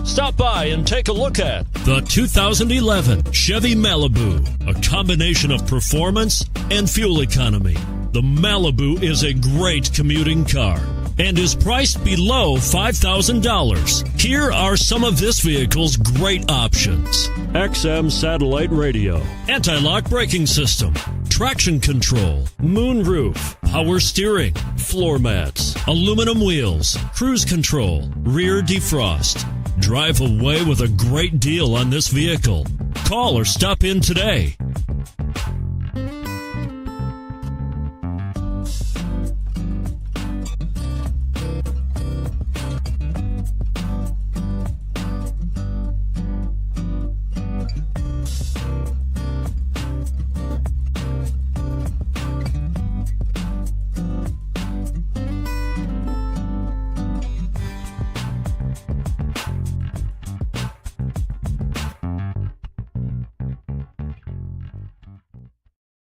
Stop by and take a look at the 2011 Chevy Malibu, a combination of performance and fuel economy. The Malibu is a great commuting car and is priced below $5,000. Here are some of this vehicle's great options: XM satellite radio, anti-lock braking system, traction control, moonroof, power steering, floor mats, aluminum wheels, cruise control, rear defrost. Drive away with a great deal on this vehicle. Call or stop in today.